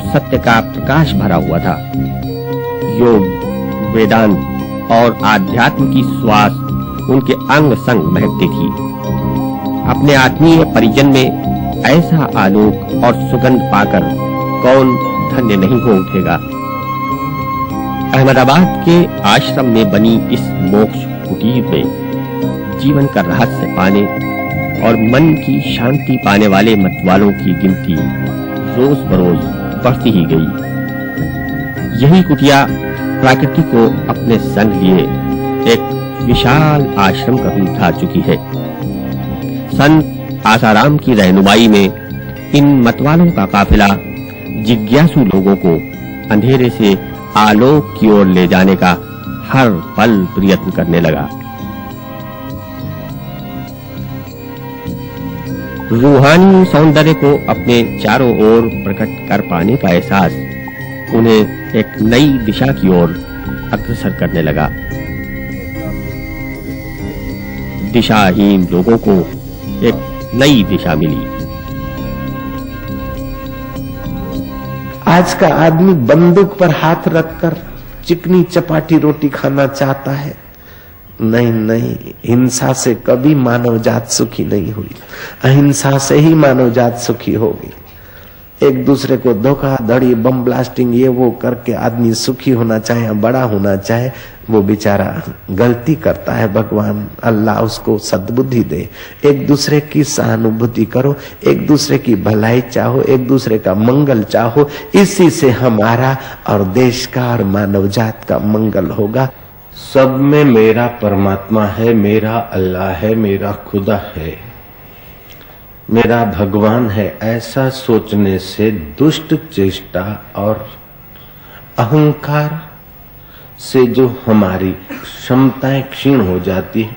सत्य का प्रकाश भरा हुआ था। योग, वेदांत और आध्यात्म की श्वास उनके अंग संग महकती थी। अपने आत्मीय परिजन में ऐसा आलोक और सुगंध पाकर कौन धन्य नहीं हो उठेगा। अहमदाबाद के आश्रम में बनी इस मोक्ष कुटीर में जीवन का रहस्य पाने और मन की शांति पाने वाले मतवालों की गिनती रोज बरोज बढ़ती ही गई। यही कुटिया प्रकृति को अपने संग लिए एक विशाल आश्रम का रूप धार चुकी है। संत आसाराम की रहनुमाई में इन मतवालों का काफिला जिज्ञासु लोगों को अंधेरे से आलोक की ओर ले जाने का हर पल प्रयत्न करने लगा। रूहानी सौंदर्य को अपने चारों ओर प्रकट कर पाने का एहसास उन्हें एक नई दिशा की ओर अग्रसर करने लगा। दिशाहीन लोगों को एक नई दिशा मिली। आज का आदमी बंदूक पर हाथ रखकर चिकनी चपाटी रोटी खाना चाहता है। नहीं नहीं, हिंसा से कभी मानव जात सुखी नहीं हुई। अहिंसा से ही मानव जात सुखी होगी। एक दूसरे को धोखाधड़ी, बम ब्लास्टिंग, ये वो करके आदमी सुखी होना चाहे, बड़ा होना चाहे, वो बेचारा गलती करता है। भगवान अल्लाह उसको सद्बुद्धि दे। एक दूसरे की सहानुभूति करो, एक दूसरे की भलाई चाहो, एक दूसरे का मंगल चाहो। इसी से हमारा और देश का और मानव जात का मंगल होगा। सब में मेरा परमात्मा है, मेरा अल्लाह है, मेरा खुदा है, मेरा भगवान है, ऐसा सोचने से दुष्ट चेष्टा और अहंकार से जो हमारी क्षमताएं क्षीण हो जाती है,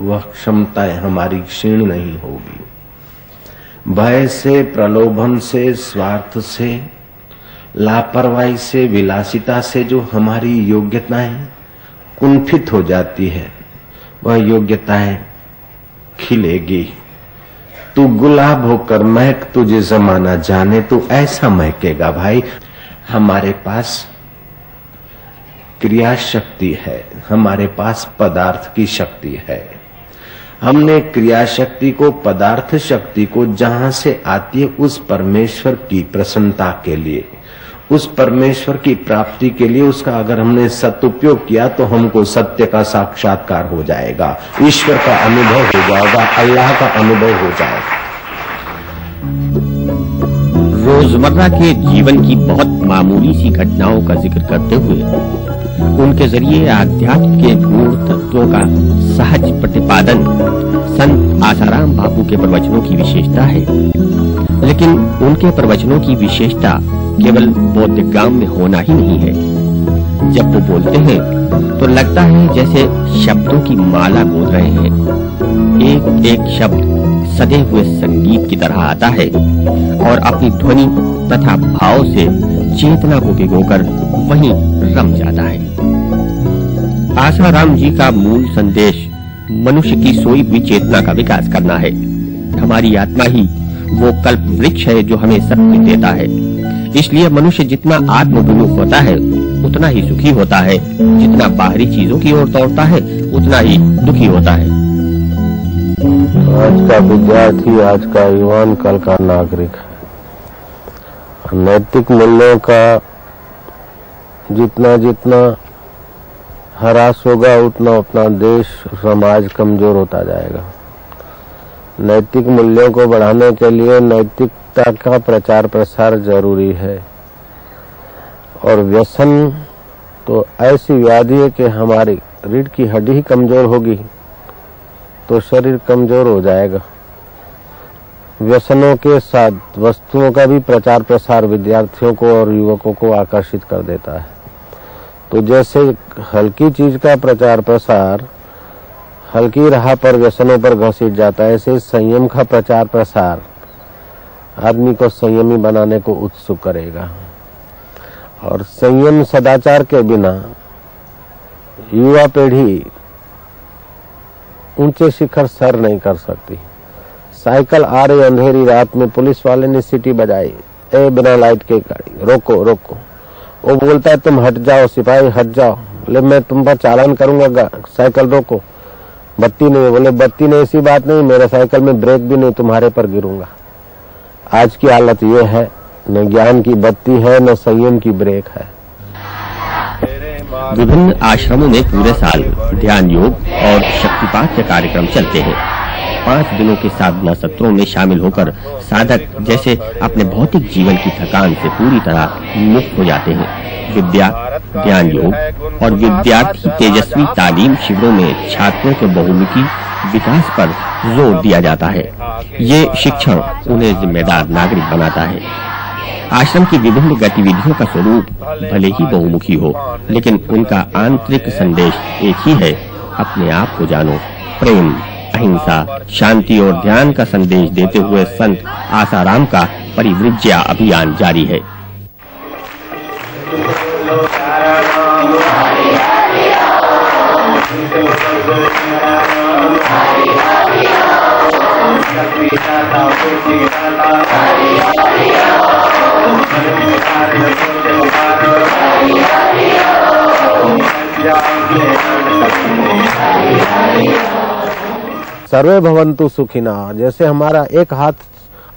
वह क्षमताएं हमारी क्षीण नहीं होगी। भय से, प्रलोभन से, स्वार्थ से, लापरवाही से, विलासिता से जो हमारी योग्यताएं कुंठित हो जाती है, वह योग्यताएं खिलेगी। तू गुलाब होकर महक, तुझे जमाना जाने, तू ऐसा महकेगा। भाई, हमारे पास क्रिया शक्ति है, हमारे पास पदार्थ की शक्ति है। हमने क्रिया शक्ति को, पदार्थ शक्ति को जहां से आती है उस परमेश्वर की प्रसन्नता के लिए, उस परमेश्वर की प्राप्ति के लिए, उसका अगर हमने सदुपयोग किया तो हमको सत्य का साक्षात्कार हो जाएगा, ईश्वर का अनुभव हो जाएगा, अल्लाह का अनुभव हो जाएगा। रोजमर्रा के जीवन की बहुत मामूली सी घटनाओं का जिक्र करते हुए उनके जरिए आध्यात्म के मूल तत्वों का सहज प्रतिपादन संत आसाराम बापू के प्रवचनों की विशेषता है। लेकिन उनके प्रवचनों की विशेषता केवल बोधग्राम में होना ही नहीं है। जब वो बोलते हैं तो लगता है जैसे शब्दों की माला बोल रहे हैं। एक एक शब्द सदे हुए संगीत की तरह आता है और अपनी ध्वनि तथा भाव से चेतना को भिगोकर वहीं रम जाता है। आसाराम जी का मूल संदेश मनुष्य की सोई हुई चेतना का विकास करना है। हमारी आत्मा ही वो कल्प वृक्ष है जो हमें सब कुछ देता है। इसलिए मनुष्य जितना आत्मोन्मुख होता है उतना ही सुखी होता है, जितना बाहरी चीजों की ओर दौड़ता है उतना ही दुखी होता है। आज का विद्यार्थी, आज का युवान कल का नागरिक है। नैतिक मूल्यों का जितना जितना ह्रास होगा उतना उतना देश समाज कमजोर होता जाएगा। नैतिक मूल्यों को बढ़ाने के लिए नैतिकता का प्रचार प्रसार जरूरी है। और व्यसन तो ऐसी व्याधि है कि हमारी रीढ़ की हड्डी ही कमजोर होगी तो शरीर कमजोर हो जाएगा। व्यसनों के साथ वस्तुओं का भी प्रचार प्रसार विद्यार्थियों को और युवकों को आकर्षित कर देता है। तो जैसे हल्की चीज का प्रचार प्रसार हल्की राह पर व्यसनों पर घसीट जाता है, ऐसे संयम का प्रचार प्रसार आदमी को संयमी बनाने को उत्सुक करेगा। और संयम सदाचार के बिना युवा पीढ़ी ऊंचे शिखर सर नहीं कर सकती। साइकिल आ रही अंधेरी रात में, पुलिस वाले ने सीटी बजाई, ए बिना लाइट के गाड़ी रोको रोको। वो बोलता है तुम हट जाओ सिपाही हट जाओ। बोले मैं तुम पर चालान करूंगा, साइकिल रोको। बत्ती नहीं, बोले बत्ती नहीं ऐसी बात नहीं, मेरे साइकिल में ब्रेक भी नहीं, तुम्हारे पर गिरूंगा। आज की हालत ये है, न ज्ञान की बत्ती है न संयम की ब्रेक है। विभिन्न आश्रमों में पूरे साल ध्यान योग और शक्तिपात के कार्यक्रम चलते हैं। 5 दिनों के साधना सत्रों में शामिल होकर साधक जैसे अपने भौतिक जीवन की थकान से पूरी तरह मुक्त हो जाते हैं। विद्या, ध्यान योग और विद्यार्थी तेजस्वी तालीम शिविरों में छात्रों के बहुमुखी विकास पर जोर दिया जाता है। ये शिक्षण उन्हें जिम्मेदार नागरिक बनाता है। आश्रम की विभिन्न गतिविधियों का स्वरूप भले ही बहुमुखी हो, लेकिन उनका आंतरिक संदेश एक ही है, अपने आप को जानो। प्रेम, अहिंसा, शांति और ध्यान का संदेश देते हुए संत आसाराम का परिवृज्या अभियान जारी है। सर्वे भवन्तु सुखिना। जैसे हमारा एक हाथ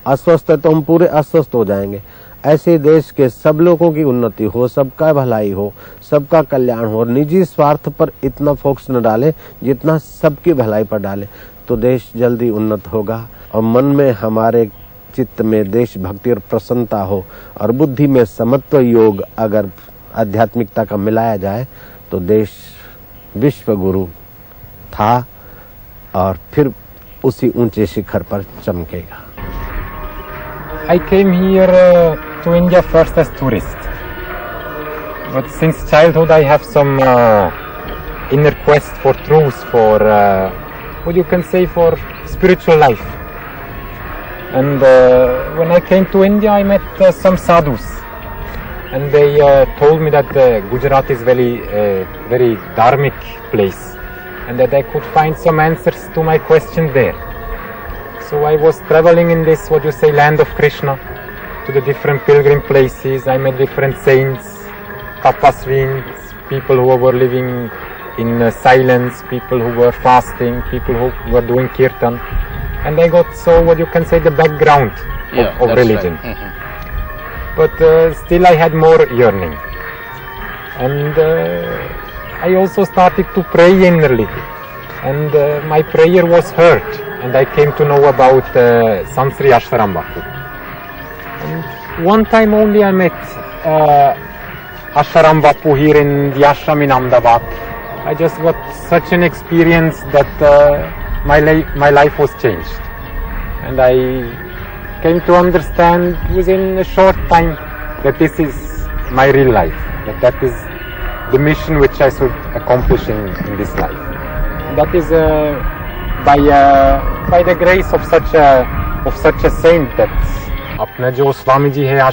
अस्वस्थ है तो हम पूरे अस्वस्थ हो जाएंगे, ऐसे देश के सब लोगों की उन्नति हो, सबका भलाई हो, सबका कल्याण हो। निजी स्वार्थ पर इतना फोकस न डाले जितना सबकी भलाई पर डाले, तो देश जल्दी उन्नत होगा। और मन में हमारे चित्त में देशभक्ति और प्रसन्नता हो, और बुद्धि में समत्व योग अगर आध्यात्मिकता का मिलाया जाए, तो देश विश्व गुरु था और फिर उसी ऊंचे शिखर पर चमकेगा। I came here to India first as tourist, but since childhood I have some inner quest for truth, for what you can say, for spiritual life. And when I came to India, I met some sadhus, and they told me that Gujarat is very dharmic place, and that I could find some answers to my questions there. So I was traveling in this, what you say, land of Krishna, to the different pilgrim places. I met different saints, tapasvins, people who were living in silence, people who were fasting, people who were doing kirtan. And I got, so what you can say, the background of religion. Right. Mm-hmm. But still I had more yearning. And I also started to pray innerly. And my prayer was heard. And I came to know about Sant Sri Asharam Bapu. And one time only I met Asharam Bapu here in the ashram in Ahmedabad. I just got such an experience that my life was changed. And I came to understand within a short time that this is my real life, that is the mission which I should accomplish in this life. And that is by the grace of such a saint, that अपना जो स्वामी जी है